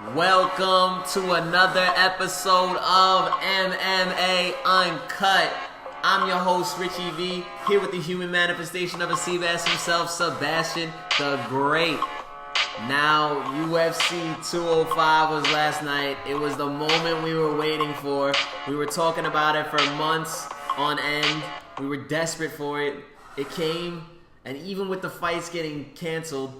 Welcome to another episode of MMA Uncut. I'm your host, Richie V, here with the human manifestation of a sea bass himself, Sebastian the Great. Now, UFC 205 was last night. It was the moment we were waiting for. We were talking about it for months on end. We were desperate for it. It came, and even with the fights getting canceled,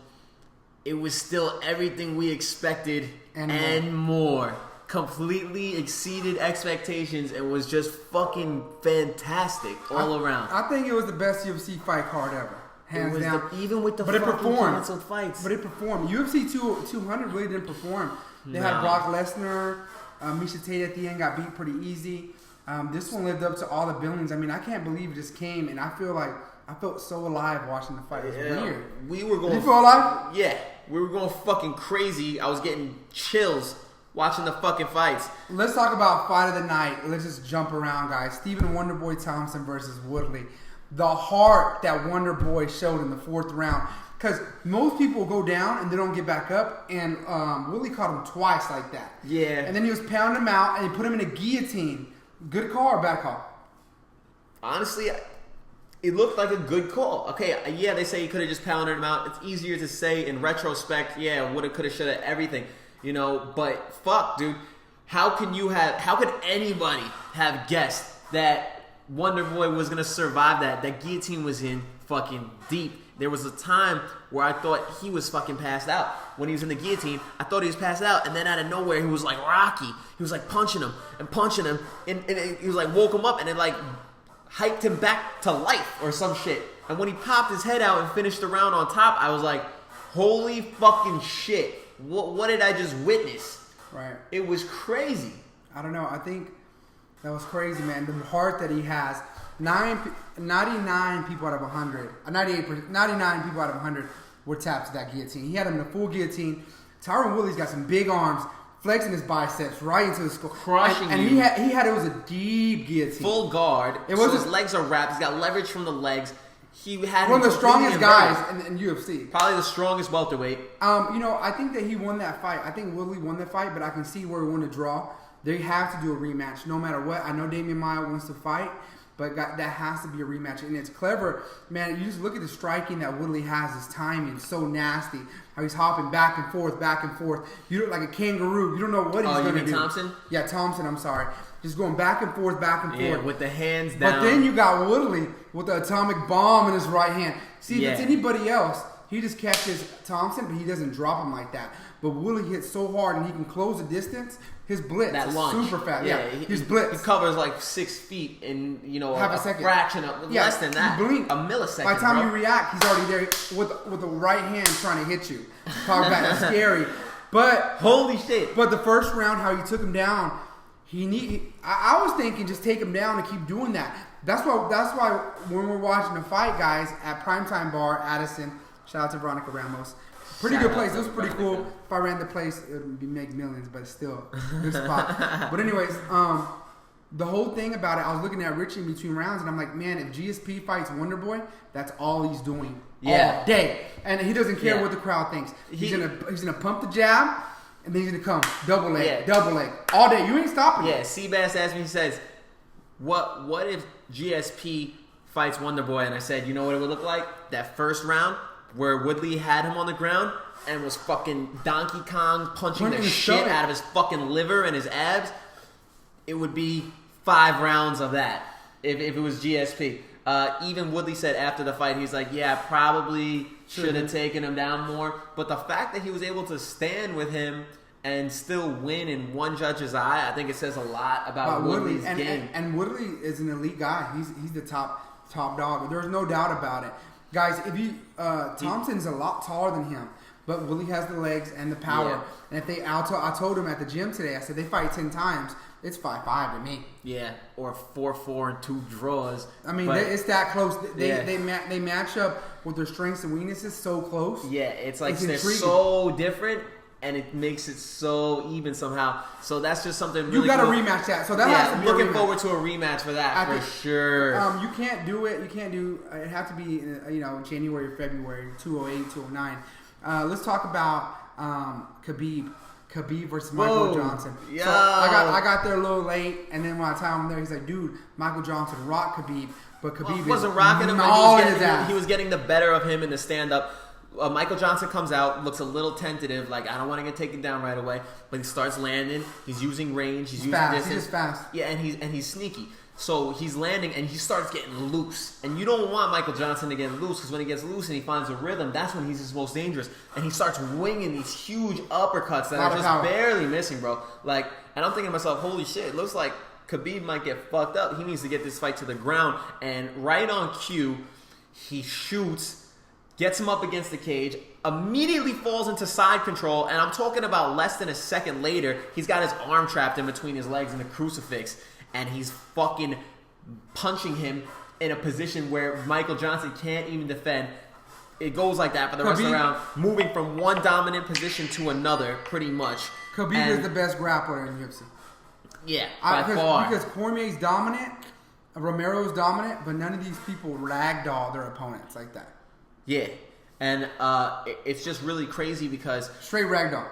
it was still everything we expected and more. Completely exceeded expectations and was just fucking fantastic all around. I think it was the best UFC fight card ever. Hands down. Even with the but fucking canceled fights. But it performed. UFC 200 really didn't perform. They had Brock Lesnar. Misha Tate at the end got beat pretty easy. This one lived up to all the billings. I mean, I can't believe it just came, and I felt so alive watching the fight. It was weird. We were going. Did you feel alive? Yeah, we were going fucking crazy. I was getting chills watching the fucking fights. Let's talk about fight of the night. Let's just jump around, guys. Stephen Wonderboy Thompson versus Woodley. The heart that Wonderboy showed in the fourth round. Because most people go down and they don't get back up. And Woodley caught him twice like that. Yeah. And then he was pounding him out and he put him in a guillotine. Good call or bad call? Honestly, it looked like a good call. Okay, yeah, they say he could have just pounded him out. It's easier to say in retrospect, yeah, woulda, coulda, shoulda, everything. You know, but fuck, dude. How could anybody have guessed that Wonderboy was gonna survive that? That guillotine was in fucking deep. There was a time where I thought he was fucking passed out. When he was in the guillotine, I thought he was passed out, and then out of nowhere, he was like Rocky. He was like punching him, and he was like woke him up, and it like hyped him back to life or some shit. And when he popped his head out and finished the round on top, I was like, holy fucking shit. What did I just witness? Right. It was crazy. I don't know. I think that was crazy, man. The heart that he has. 99 people out of 100. 99 people out of 100 were tapped to that guillotine. He had him in a full guillotine. Tyron Woodley's got some big arms, flexing his biceps right into his skull. Crushing and you. he had it was a deep guillotine. Full guard. His legs are wrapped. He's got leverage from the legs. He had one of the strongest guys in UFC. Probably the strongest welterweight. I think that he won that fight. I think Woodley won the fight, but I can see where he won the draw. They have to do a rematch no matter what. I know Damian Maia wants to fight, but that has to be a rematch. And it's clever. Man, you just look at the striking that Woodley has. His timing is so nasty. How he's hopping back and forth, back and forth. You look like a kangaroo. You don't know what he's going to do. Thompson? Yeah, Thompson, I'm sorry. Just going back and forth, back and forth. Yeah, with the hands down. But then you got Woodley with the atomic bomb in his right hand. See, if it's anybody else, he just catches Thompson, but he doesn't drop him like that. But Woodley hits so hard and he can close the distance. His blitz is super fast. Yeah, his blitz. He covers like 6 feet in, half a second. Fraction of less than that. You blink. A millisecond. By the time you react, he's already there with the right hand trying to hit you. Talk about that's scary. But holy shit. But the first round, how he took him down, I was thinking just take him down and keep doing that. That's why when we're watching the fight, guys, at Primetime Bar, Addison, shout out to Veronica Ramos. Pretty good place. It was pretty cool. If I ran the place, it would make millions, but still, good spot. But anyways, the whole thing about it, I was looking at Richie in between rounds, and I'm like, man, if GSP fights Wonderboy, that's all he's doing all day, and he doesn't care what the crowd thinks. He's gonna pump the jab, and then he's gonna come double leg all day. You ain't stopping. Yeah, Seabass asked me. He says, "What if GSP fights Wonderboy?" And I said, "You know what it would look like? That first round." Where Woodley had him on the ground and was fucking Donkey Kong punching the shit out of his fucking liver and his abs. It would be 5 rounds of that if it was GSP. Even Woodley said after the fight, he's like, yeah, probably should have taken him down more. But the fact that he was able to stand with him and still win in one judge's eye, I think it says a lot about Woodley's game. And Woodley is an elite guy. He's the top dog. There's no doubt about it. Guys, Thompson's a lot taller than him, but Woodley has the legs and the power. Yeah. And I told him at the gym today, I said they fight 10 times, it's 5-5 to me. Yeah, or 4-4 and 2 draws. I mean, it's that close. They match up with their strengths and weaknesses so close. Yeah, it's like they're so different. And it makes it so even somehow. So that's just something really you got to cool. rematch that. So that has to be looking forward to a rematch for that for sure. You can't do it. You can't do. It have to be January or February 208, 209. Let's talk about Khabib. Khabib versus Michael Johnson. Yeah. So I got there a little late, and then when I tell him there, he's like, dude, Michael Johnson rocked Khabib, but Khabib wasn't rocking him. He was getting the better of him in the stand-up. Michael Johnson comes out, looks a little tentative, like I don't want to get taken down right away, but he starts landing. He's using range. He's using fast. distance. He's just fast. Yeah, and he's sneaky. So he's landing, and he starts getting loose. And you don't want Michael Johnson to get loose, because when he gets loose and he finds a rhythm, that's when he's his most dangerous. And he starts winging these huge uppercuts that are just barely missing, bro. Like, and I'm thinking to myself, holy shit, it looks like Khabib might get fucked up. He needs to get this fight to the ground. And right on cue, he shoots, gets him up against the cage, immediately falls into side control, and I'm talking about less than a second later, he's got his arm trapped in between his legs in a crucifix, and he's fucking punching him in a position where Michael Johnson can't even defend. It goes like that for the rest of the round, moving from one dominant position to another, pretty much. Khabib is the best grappler in UFC. Yeah, by far. Because Cormier's dominant, Romero's dominant, but none of these people ragdoll their opponents like that. Yeah, and it's just really crazy because... Straight ragdoll.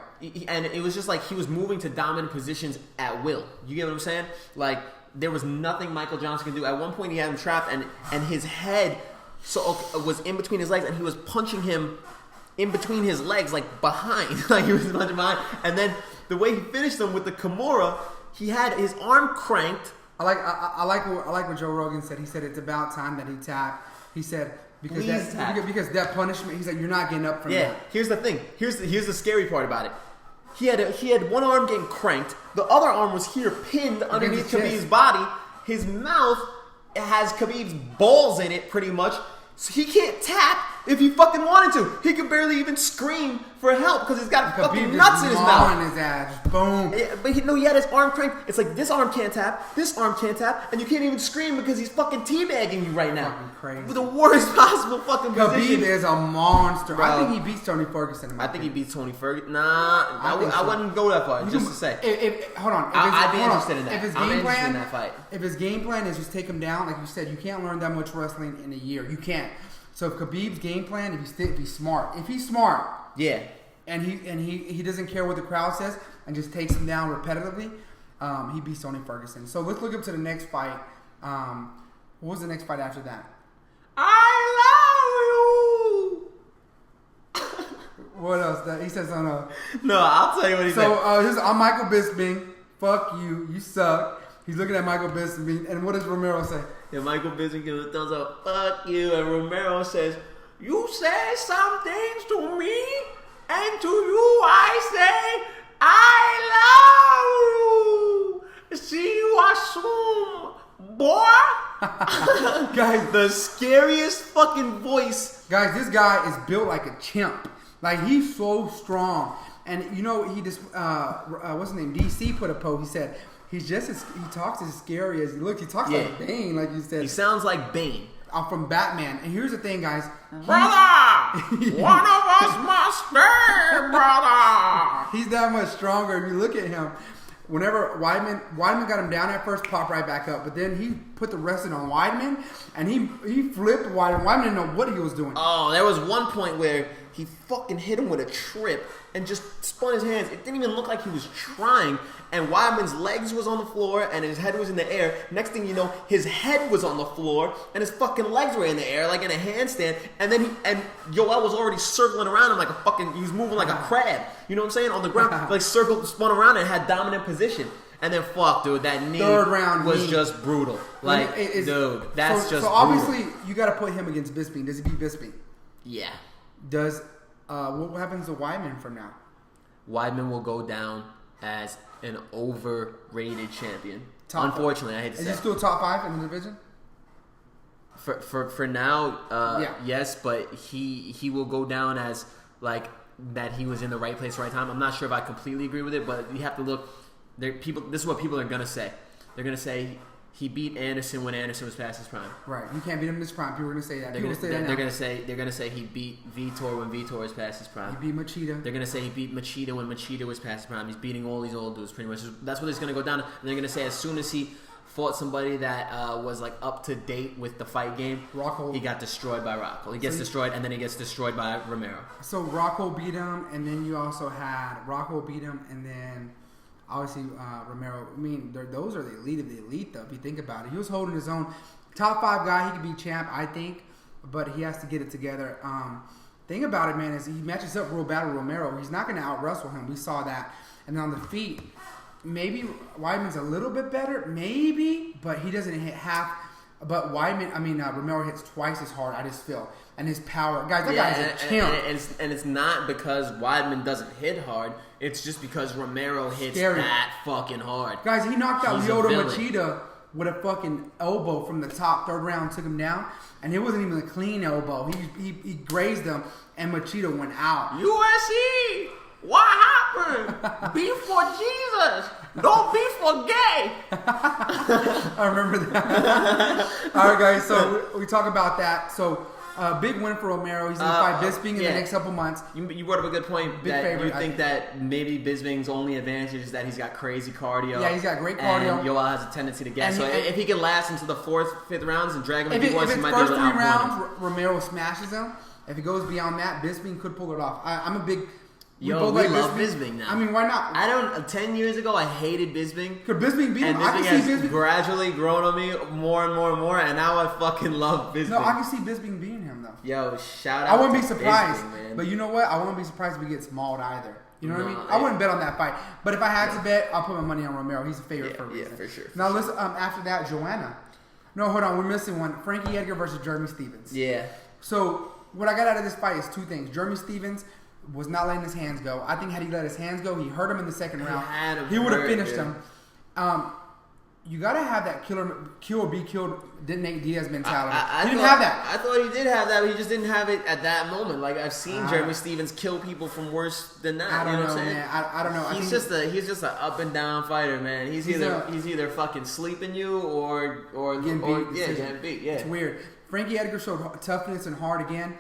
And it was just like he was moving to dominant positions at will. You get what I'm saying? Like, there was nothing Michael Johnson could do. At one point, he had him trapped, and his head was in between his legs, and he was punching him in between his legs, like behind. Like, he was punching behind. And then the way he finished him with the Kimura, he had his arm cranked. I like what Joe Rogan said. He said it's about time that he tapped. He said... Because that punishment, he's like, you're not getting up from that. Yeah, here's the thing. Here's the scary part about it. He had one arm getting cranked. The other arm was here pinned underneath Khabib's body. His mouth has Khabib's balls in it, pretty much. So he can't tap if he fucking wanted to. He could barely even scream for help because he's got fucking nuts in his mouth. On his ass. Boom. Yeah, but he had his arm cranked. It's like this arm can't tap, this arm can't tap, and you can't even scream because he's fucking teabagging you right now. Fucking crazy. With the worst possible fucking position. Khabib is a monster. Bro. I think he beats Tony Ferguson. I think he beats Tony Ferguson. Nah, I wouldn't go that far. Just to say. Hold on. I'd be interested in that. If his game plan, in that fight. If his game plan is just take him down, like you said, you can't learn that much wrestling in a year. You can't. So if Khabib's game plan, if he's smart, yeah, and he doesn't care what the crowd says and just takes him down repetitively, he beats Tony Ferguson. So let's look up to the next fight. What was the next fight after that? I love you. What else? He says something else. No, I'll tell you what he said. So I'm Michael Bisping. Fuck you. You suck. He's looking at Michael Bisping, and what does Romero say? Yeah, Michael Bisping gives a thumbs up. Fuck you. And Romero says, you say some things to me, and to you I say, I love you. See you soon, boy. Guys, the scariest fucking voice. Guys, this guy is built like a chimp. Like, he's so strong. And, you know, he just, what's his name? DC put a post. He said, he talks as scary as he looks. He talks like Bane, like you said. He sounds like Bane. From Batman. And here's the thing, guys. Brother! One of us must stay, brother! He's that much stronger. If you look at him, whenever Weidman got him down at first, popped right back up. But then he put the wrestling on Weidman, and he flipped Weidman. Weidman didn't know what he was doing. Oh, there was one point where he fucking hit him with a trip and just spun his hands. It didn't even look like he was trying. And Weidman's legs was on the floor and his head was in the air. Next thing you know, his head was on the floor and his fucking legs were in the air like in a handstand. And then Yoel was already circling around him like he was moving like a crab. You know what I'm saying? On the ground, like spun around and had dominant position. And then dude, that knee was just brutal. Like, dude, that's just brutal. So obviously, you got to put him against Bisping. Does he beat Bisping? Yeah. What happens to Weidman from now? Weidman will go down as an overrated champion. Unfortunately, I hate to say. Is he still top 5 in the division? For now, yes, but he will go down as like that he was in the right place, right time. I'm not sure if I completely agree with it, but you have to look. This is what people are gonna say. They're gonna say he beat Anderson when Anderson was past his prime. Right, you can't beat him in his prime. People are gonna say that. They're gonna say he beat Vitor when Vitor was past his prime. He beat Machida. They're gonna say he beat Machida when Machida was past his prime. He's beating all these old dudes pretty much. That's what it's gonna go down. And they're gonna say as soon as he fought somebody that was like up to date with the fight game. Rockhold. He got destroyed by Rockhold. He gets destroyed, and then he gets destroyed by Romero. So Rockhold beat him, and then you also had Rockhold beat him, and then obviously Romero. I mean, those are the elite of the elite, though. If you think about it, he was holding his own. Top 5 guy, he could be champ, I think, but he has to get it together. Thing about it, man, is he matches up real bad with Romero. He's not going to out-wrestle him. We saw that. And on the feet, maybe Weidman's a little bit better, maybe, but he doesn't hit half. But Romero hits twice as hard, I just feel. And his power. Guys, that guy's a champ. And it's not because Weidman doesn't hit hard. It's just because Romero hits Scary. that fucking hard. Guys, he knocked out Lyoto Machida with a fucking elbow from the top. Third round took him down. And it wasn't even a clean elbow. He grazed him, and Machida went out. UFC! What happened? Beef for Jesus! Don't beef for gay! I remember that. All right, guys, so we talk about that. So, big win for Romero. He's going to fight Bisping in the next couple months. You brought up a good point. Big that favorite, you think that maybe Bisping's only advantage is that he's got crazy cardio. Yeah, he's got great cardio. And Yoel has a tendency to get. So if he can last into the 4th, 5th rounds and drag him if he wants, he might be able to first 3 rounds, him. Romero smashes him. If he goes beyond that, Bisping could pull it off. I'm a big... We love Bisping now. I mean, why not? 10 years ago, I hated Bisping. Could Bisping beat him? And Bisping has gradually grown on me more and more and more, and now I fucking love Bisping. No, I can see Bisping beating him, though. Yo, shout out I wouldn't be surprised. Bisping, man. But you know what? I wouldn't be surprised if he gets mauled either. You know what I mean? I wouldn't bet on that fight. But if I had to bet, I'll put my money on Romero. He's a favorite for a reason. Yeah, for sure. Now, listen, after that, Joanna. No, hold on. We're missing one. Frankie Edgar versus Jeremy Stephens. Yeah. So, what I got out of this fight is 2 things. Jeremy Stephens was not letting his hands go. I think had he let his hands go, he hurt him in the second round. He would have finished him. You got to have that kill or be killed Nate Diaz mentality. He didn't have that. I thought he did have that, but he just didn't have it at that moment. Like, I've seen Jeremy Stephens kill people from worse than that. I don't know, what I'm saying? man. I don't know. He's just an up and down fighter, man. He's either fucking sleeping you or getting beat. Getting beat. Yeah, it's weird. Frankie Edgar showed toughness and heart again.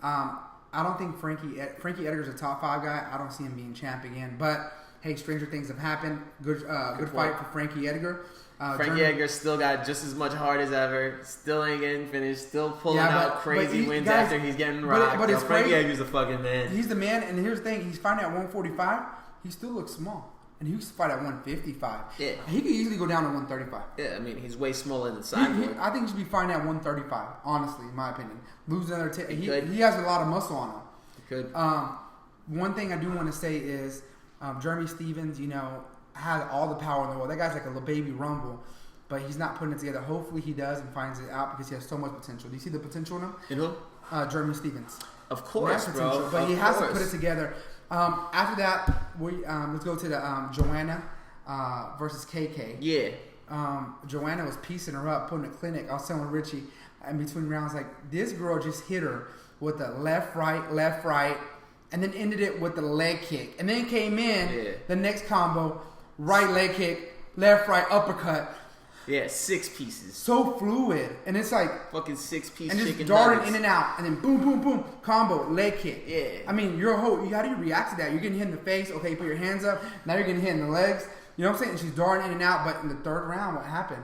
I don't think Frankie Edgar's a top 5 guy. I don't see him being champ again. But hey, stranger things have happened. Good fight for Frankie Edgar. Frankie Edgar still got just as much heart as ever. Still ain't getting finished. Still pulling out crazy wins after he's getting rocked. But Frankie Edgar's a fucking man. He's the man. And here's the thing: he's fighting at 145. He still looks small. And he used to fight at 155. Yeah. He could easily go down to 135. Yeah, I mean, he's way smaller than Cyborg. I think he should be fighting at 135, honestly, in my opinion. Lose another... He has a lot of muscle on him. He could. One thing I do want to say is Jeremy Stephens, has all the power in the world. That guy's like a little baby rumble, but he's not putting it together. Hopefully he does and finds it out because he has so much potential. Do you see the potential in him? In who? Jeremy Stephens. Of course, bro. But he has to put it together. After that, let's go to the Joanna versus KK. Yeah. Joanna was piecing her up, putting a clinic. I was telling Richie in between rounds, like, this girl just hit her with the left, right, and then ended it with the leg kick. And then came in the next combo, right leg kick, left, right, uppercut. Yeah, 6 pieces. So fluid. And it's like... fucking 6-piece and chicken just darting nuggets. in and out. And then boom, boom, boom. Combo, leg kick. Yeah. I mean, how do you react to that? You're getting hit in the face. Okay, you put your hands up. Now you're getting hit in the legs. You know what I'm saying? And she's darting in and out. But in the 3rd round, what happened?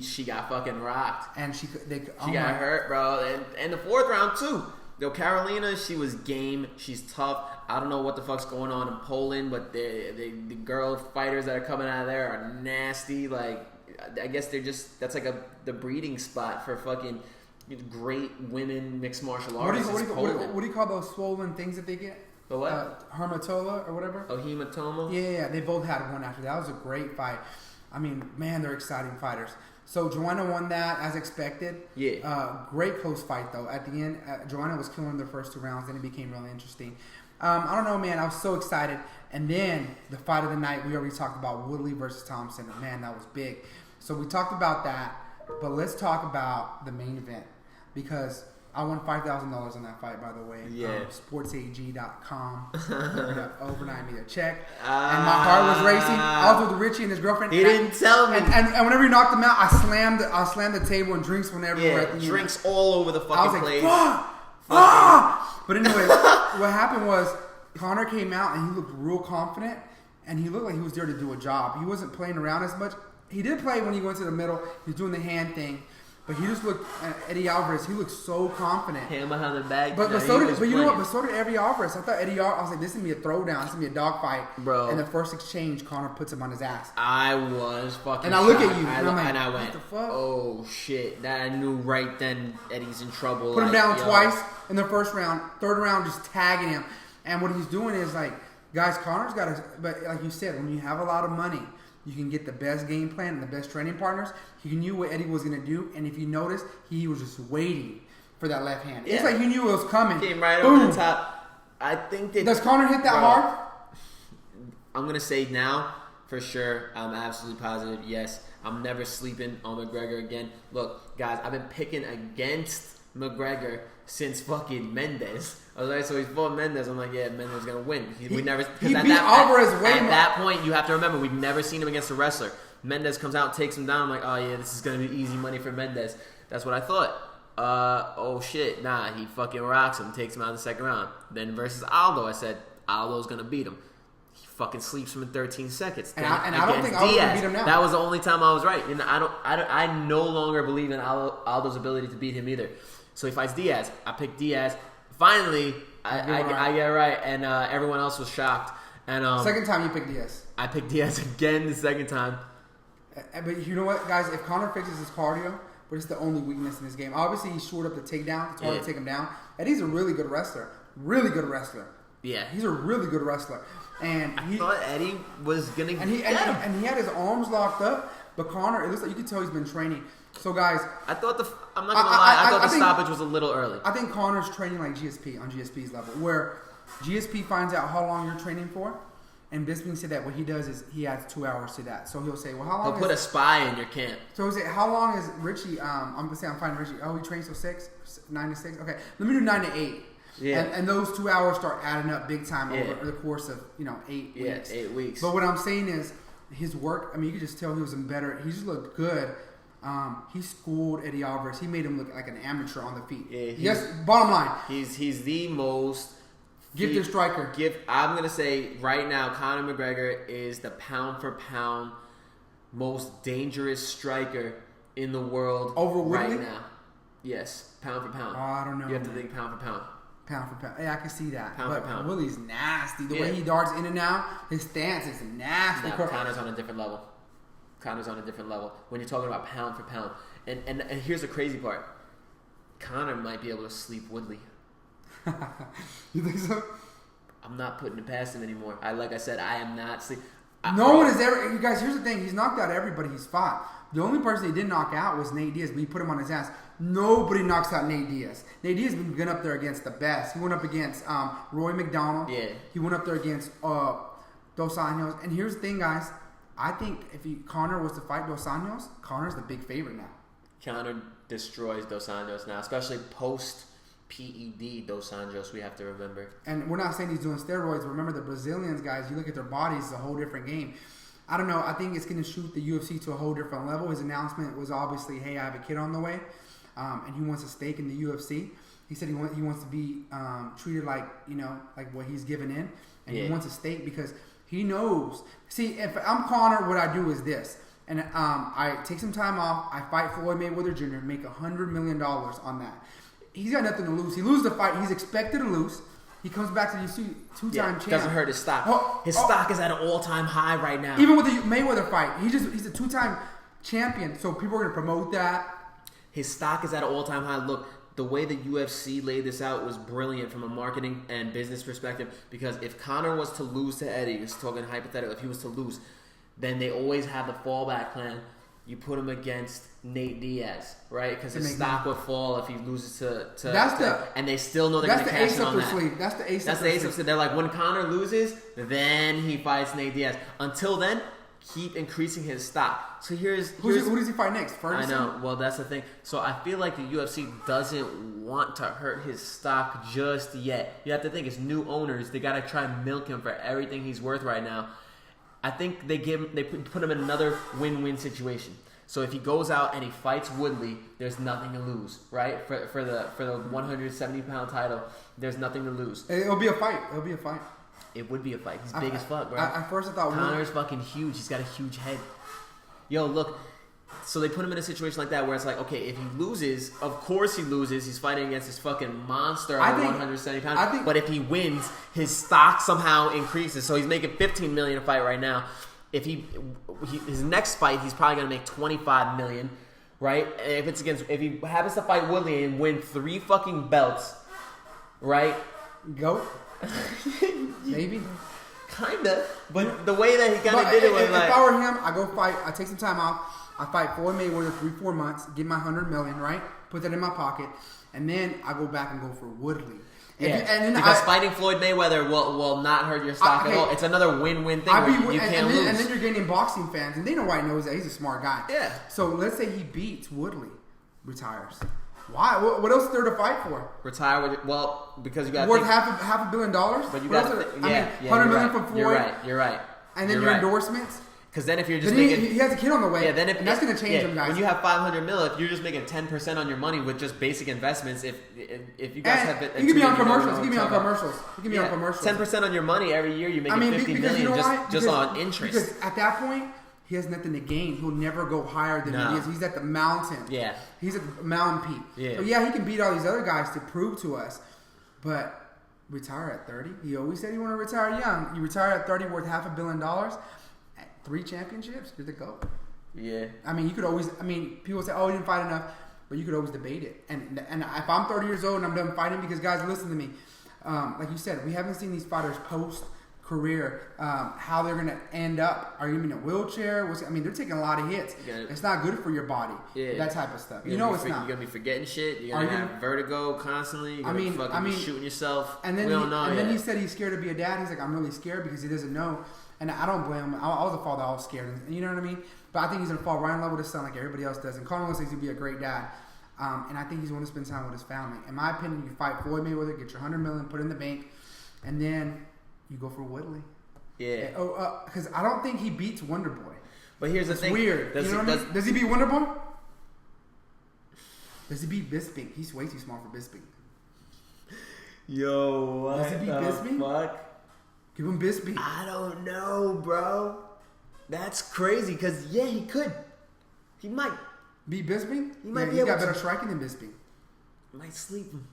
She got fucking rocked. And she got hurt, bro. And the 4th round, too. Yo, Carolina, she was game. She's tough. I don't know what the fuck's going on in Poland, but the girl fighters that are coming out of there are nasty. Like, I guess that's like the breeding spot for fucking great women mixed martial artists. What do you call those swollen things that they get? The what? Hermatola or whatever? Oh, hematoma? Yeah, they both had one after that. That was a great fight. I mean, man, they're exciting fighters. So Joanna won that as expected. Yeah. Great close fight though. At the end, Joanna was killing the first 2 rounds. Then it became really interesting. I don't know, man. I was so excited. And then the fight of the night, we already talked about Woodley versus Thompson. And man, that was big. So we talked about that. But let's talk about the main event because I won $5,000 on that fight, by the way. Yeah. Sportsag.com. Overnight me a check. And my heart was racing. I was with Richie and his girlfriend. He didn't tell me. And whenever he knocked him out, I slammed the table and drinks went everywhere. Yeah, drinks all over the fucking place. But anyway, what happened was Connor came out and he looked real confident. And he looked like he was there to do a job. He wasn't playing around as much. he did play when he went to the middle. He was doing the hand thing. But he just looked, Eddie Alvarez, he looked so confident. Hand behind the back. But you know what? But so did Eddie Alvarez. I thought I was like, this is going to be a throwdown. This is going to be a dogfight. Bro. And the first exchange, Conor puts him on his ass. I was fucking And I look at you, and I'm like, and I went, what the fuck? Oh, shit. I knew right then Eddie's in trouble. Put him down twice in the first round. Third round, just tagging him. And what he's doing is like, guys, Conor's got to, but like you said, when you have a lot of money, you can get the best game plan and the best training partners. He knew what Eddie was going to do. And if you notice, he was just waiting for that left hand. Yeah. It's like he knew it was coming. Came right over the top. I think that... Does Conor hit that hard? I'm going to say now, for sure, I'm absolutely positive, yes. I'm never sleeping on McGregor again. Look, guys, I've been picking against McGregor since fucking Mendes. I was like, so he's fought Mendes. I'm like, yeah, Mendes is gonna win. He beat Alvarez way more. At that point, you have to remember, we've never seen him against a wrestler. Mendes comes out, takes him down. I'm like, oh yeah, this is gonna be easy money for Mendes. That's what I thought. Oh shit, nah, he fucking rocks him, takes him out in the second round. Then versus Aldo, I said Aldo's gonna beat him. He fucking sleeps him in 13 seconds. And I don't think Aldo's gonna beat him now. That was the only time I was right. And I no longer believe in Aldo's ability to beat him either. So he fights Diaz. I picked Diaz. Finally, I get it right, and everyone else was shocked. And second time you picked Diaz. I picked Diaz again the second time. But you know what, guys? If Conor fixes his cardio, but it's the only weakness in this game. Obviously, he shored up the takedown. It's hard to take him down. Eddie's a really good wrestler. Really good wrestler. Yeah, he's a really good wrestler. And I thought Eddie was gonna get him. And he had his arms locked up. But Conor, it looks like you can tell he's been training. So guys, I'm not gonna lie. I thought the stoppage was a little early. I think Conor's training like GSP on GSP's level, where GSP finds out how long you're training for, and Bisping said that what he does is he adds 2 hours to that. So he'll say, well, how long? He'll put a spy in your camp. So he'll say, how long is Richie? I'm gonna say I'm finding Richie. Oh, he trains till 9 to 6. Okay, let me do 9 to 8. Yeah. And those 2 hours start adding up big time over the course of 8 weeks. 8 weeks. But what I'm saying is his work. I mean, you could just tell he was in better. He just looked good. He schooled Eddie Alvarez. He made him look like an amateur on the feet. Yeah, yes, bottom line. He's the most gifted striker. I'm gonna say right now, Conor McGregor is the pound for pound most dangerous striker in the world over Woodley right now. Yes, pound for pound. Oh, I don't know. You have to think pound for pound. Pound for pound. Yeah, I can see that. Pound for pound. Willie's nasty. The way he darts in and out, his stance is nasty. No, Conor's on a different level. Connor's on a different level when you're talking about pound for pound. And here's the crazy part. Conor might be able to sleep Woodley. You think so? I'm not putting it past him anymore. Like I said, I am not sleep. No one has ever. You guys, here's the thing. He's knocked out everybody he's fought. The only person he didn't knock out was Nate Diaz, but he put him on his ass. Nobody knocks out Nate Diaz. Nate Diaz has been up there against the best. He went up against Roy McDonald. Yeah. He went up there against Dos Anjos. And here's the thing, guys. I think if Conor was to fight Dos Anjos, Conor's the big favorite now. Conor destroys Dos Anjos now, especially post PED Dos Anjos, we have to remember. And we're not saying he's doing steroids. Remember, the Brazilians, guys, you look at their bodies, it's a whole different game. I don't know. I think it's going to shoot the UFC to a whole different level. His announcement was obviously, hey, I have a kid on the way, and he wants a stake in the UFC. He said he wants to be treated like, like what he's given in, and he wants a stake because he knows. See, if I'm Conor, what I do is this. And I take some time off. I fight Floyd Mayweather Jr., make $100 million on that. He's got nothing to lose. He loses the fight. He's expected to lose. He comes back to the two-time champ. Doesn't hurt his stock. His stock is at an all-time high right now. Even with the Mayweather fight, he's a two-time champion. So people are going to promote that. His stock is at an all-time high. Look, the way the UFC laid this out was brilliant from a marketing and business perspective. Because if Conor was to lose to Eddie, just talking hypothetical, if he was to lose, then they always have the fallback plan. You put him against Nate Diaz, right? Because his stock would fall if he loses to and they still know they're going to cash in on that. That's the ace up their sleeve. They're like, when Conor loses, then he fights Nate Diaz. Until then, keep increasing his stock. So who does he fight next? Ferguson? I know. Well, that's the thing. So I feel like the UFC doesn't want to hurt his stock just yet. You have to think, it's new owners. They got to try and milk him for everything he's worth right now. I think they put him in another win-win situation. So if he goes out and he fights Woodley, there's nothing to lose, right? For the 170-pound title, there's nothing to lose. It'll be a fight. It would be a fight. He's big as fuck, bro. At first I thought Conor's fucking huge. He's got a huge head. yo, look. So they put him in a situation like that where it's like, okay, if he loses, of course he loses. He's fighting against this fucking monster at 170 pounds. But if he wins, his stock somehow increases. So he's making $15 million a fight right now. If his next fight, he's probably gonna make $25 million, right? If he happens to fight Woodley and win 3 fucking belts, right? Goat, maybe. Kinda, but the way that he kind of did it was like, if I were him, I go fight. I take some time off. I fight Floyd Mayweather 3-4 months, get my $100 million, right? Put that in my pocket, and then I go back and go for Woodley. Because fighting Floyd Mayweather will not hurt your stock at all. It's another win-win thing where you can't lose. And then you're getting boxing fans, and Dana White knows that he's a smart guy. Yeah. So let's say he beats Woodley, retires. Why? What else is there to fight for? Retire with because you got worth $500 million. But you got $100 million from Floyd. You're right. And then your endorsements. Because then if you're just he has a kid on the way. Yeah, then and that's going to change him, guys. When you have $500 million, if you're just making 10% on your money with just basic investments, if you guys have it, you can be on commercials. You can be on commercials. You can be on commercials. 10% on your money every year, you're making $50 million just on interest. Because at that point, he has nothing to gain. He'll never go higher than he is. He's at the mountain. Yeah. He's at the mountain peak. Yeah. So yeah, he can beat all these other guys to prove to us, but retire at 30. He always said he wanted to retire young. You retire at 30, worth $500 million. 3 championships, you're the GOAT. Yeah. I mean, you could always. I mean, people say, "Oh, he didn't fight enough," but you could always debate it. And if I'm 30 years old and I'm done fighting, because guys, listen to me. Like you said, we haven't seen these fighters post career how they're gonna end up. Are you in a wheelchair? They're taking a lot of hits. It's not good for your body. Yeah. That type of stuff. You know, it's not. You're gonna be forgetting shit. You're gonna have vertigo constantly. You're gonna be shooting yourself. And then then he said he's scared to be a dad. He's like, I'm really scared because he doesn't know. And I don't blame him. I was a father. I was scared. You know what I mean? But I think he's going to fall right in love with his son like everybody else does. And Conor says he'll be a great dad. And I think he's going to spend time with his family. In my opinion, you fight Floyd Mayweather, get your $100 million, put it in the bank, and then you go for Woodley. Yeah. Because I don't think he beats Wonder Boy. But here's the thing. Weird. You know what I mean? Does he beat Wonder Boy? Does he beat Bisping? He's way too small for Bisping. Yo, what does he beat Bisping? Fuck? Give him Bisping. I don't know, bro. That's crazy, because, he could. He might. Beat Bisping? He might be able to. He's got better striking than Bisping. Might sleep him.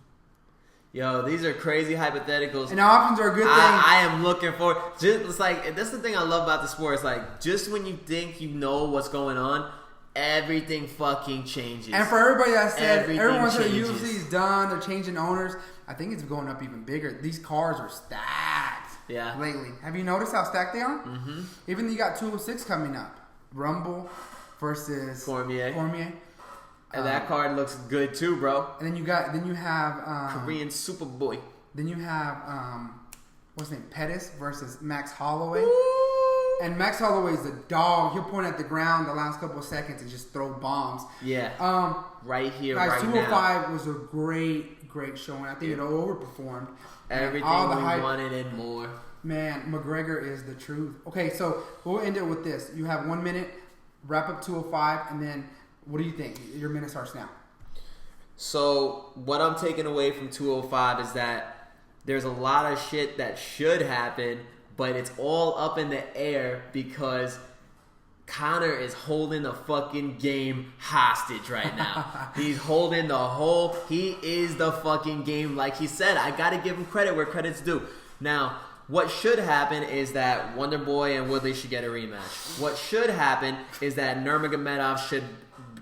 Yo, these are crazy hypotheticals. And options are a good thing. I am looking for. It's like, that's the thing I love about the sport. It's like, just when you think you know what's going on, everything fucking changes. And for everybody that said, everyone said UFC is done, they're changing owners, I think it's going up even bigger. These cars are stacked. Yeah. Lately. Have you noticed how stacked they are? Mm-hmm. Even you got 206 coming up. Rumble versus Cormier. And that card looks good too, bro. And then you have Korean Superboy. Then you have what's his name? Pettis versus Max Holloway. Woo! And Max Holloway is a dog. He'll point at the ground the last couple of seconds and just throw bombs. Yeah. Right here, guys, right 205 was a great showing. I think it overperformed. Everything we wanted and more. Man, McGregor is the truth. Okay, so we'll end it with this. You have 1 minute, wrap up 205, and then what do you think? Your minute starts now. So what I'm taking away from 205 is that there's a lot of shit that should happen, but it's all up in the air because Conor is holding the fucking game hostage right now. He's holding he is the fucking game. Like he said, I got to give him credit where credit's due. Now, what should happen is that Wonder Boy and Woodley should get a rematch. What should happen is that Nurmagomedov should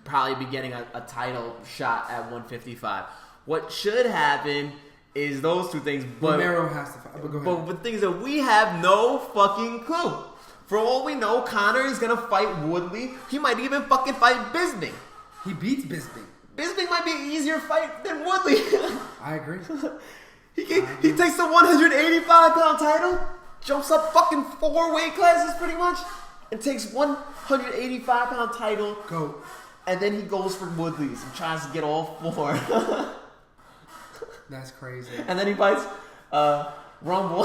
probably be getting a title shot at 155. What should happen is those two things. But Romero has to fight. But go ahead. But the things that we have no fucking clue. For all we know, Conor is going to fight Woodley. He might even fucking fight Bisping. He beats Bisping. Bisping might be an easier fight than Woodley. I agree. He takes the 185-pound title, jumps up fucking 4 weight classes pretty much, and takes 185-pound title. Go. And then he goes for Woodley's and tries to get all 4. That's crazy. And then he fights Rumble.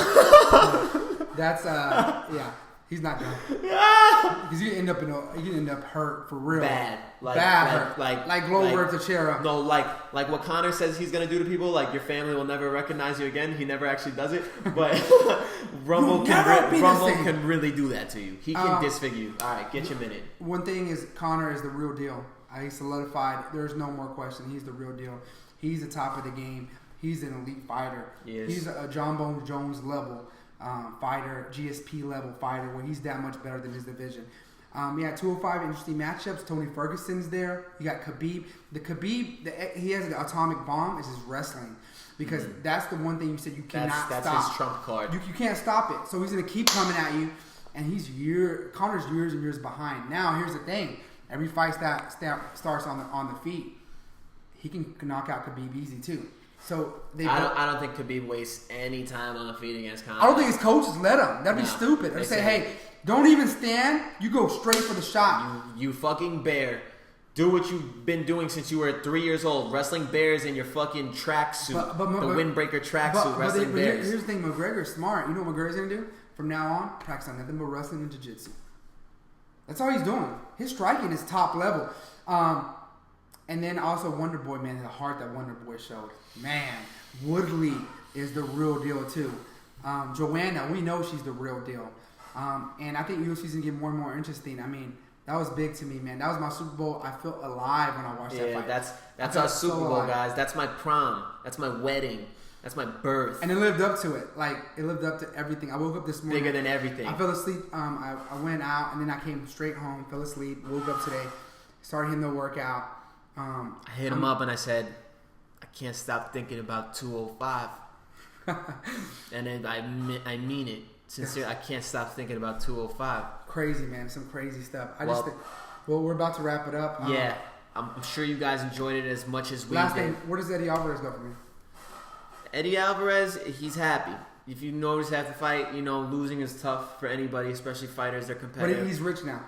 That's, yeah. He's not done. Because he can end up hurt for real. Bad. Hurt. Like Glover Teixeira. No, like what Conor says he's gonna do to people. Like your family will never recognize you again. He never actually does it, but Rumble can really do that to you. He can disfigure you. All right, get your minute. One thing is Conor is the real deal. He's solidified. There's no more question. He's the real deal. He's the top of the game. He's an elite fighter. Yes. He's a John Bones Jones level fighter, GSP level fighter, where he's that much better than his division. 205 interesting matchups. Tony Ferguson's there. You got Khabib. He has an atomic bomb. Is his wrestling, because that's the one thing you said you cannot stop. That's his trump card. You can't stop it. So he's gonna keep coming at you, and Conor's years and years behind. Now here's the thing: every fight that starts on the feet, he can knock out Khabib easy too. So I don't think Khabib wastes any time on the feet against Conor. I don't think his coaches let him. That'd be stupid. They say, hey, don't even stand. You go straight for the shot. You fucking bear. Do what you've been doing since you were 3 years old. Wrestling bears in your fucking tracksuit. The windbreaker tracksuit. Wrestling bears. Here's the thing. McGregor's smart. You know what McGregor's going to do? From now on, practice on nothing but wrestling and jiu-jitsu. That's all he's doing. His striking is top level. And then also Wonder Boy, man, the heart that Wonder Boy showed. Man, Woodley is the real deal too. Joanna, we know she's the real deal. And I think UFC's going to get more and more interesting. I mean, that was big to me, man. That was my Super Bowl. I felt alive when I watched that fight. That's our Super Bowl, guys. That's my prom. That's my wedding. That's my birth. And it lived up to it. Like, it lived up to everything. I woke up this morning. Bigger than everything. I fell asleep. I went out, and then I came straight home, fell asleep, woke up today, started hitting the workout. I hit him up and I said, I can't stop thinking about 205. And then I mean it. Sincerely, I can't stop thinking about 205. Crazy, man. Some crazy stuff. We're about to wrap it up. Yeah. I'm sure you guys enjoyed it as much as we last did. thing, where does Eddie Alvarez go for me? Eddie Alvarez, he's happy. If you notice after the fight, losing is tough for anybody, especially fighters. They're competitive. But he's rich now.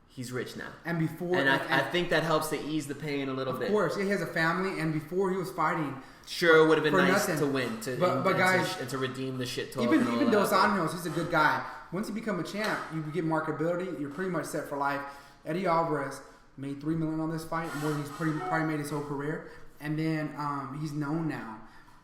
He's rich now. And before... And I think that helps to ease the pain a little bit. Of course. He has a family, and before he was fighting... Sure, it would have been nice nothing. to win. And to redeem the shit talk. Even Dos Anjos, he's a good guy. Once you become a champ, you get marketability, you're pretty much set for life. Eddie Alvarez made $3 million on this fight, more than he's probably made his whole career. And then he's known now.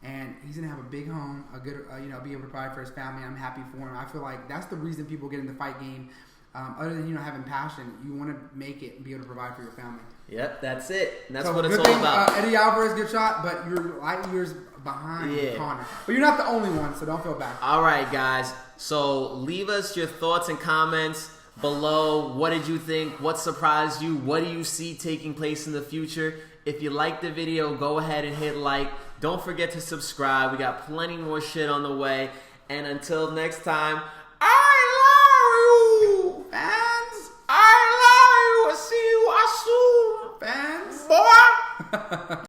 And he's going to have a big home, a good, be able to provide for his family. I'm happy for him. I feel like that's the reason people get in the fight game. Other than having passion, you want to make it and be able to provide for your family. Yep, that's it. And that's what it's all about. Eddie Alvarez, good shot, but you're light years behind Conor. But you're not the only one, so don't feel bad. All right, guys. So leave us your thoughts and comments below. What did you think? What surprised you? What do you see taking place in the future? If you liked the video, go ahead and hit like. Don't forget to subscribe. We got plenty more shit on the way. And until next time, I love you, fans. I love you. I'll see you soon, fans. Boy.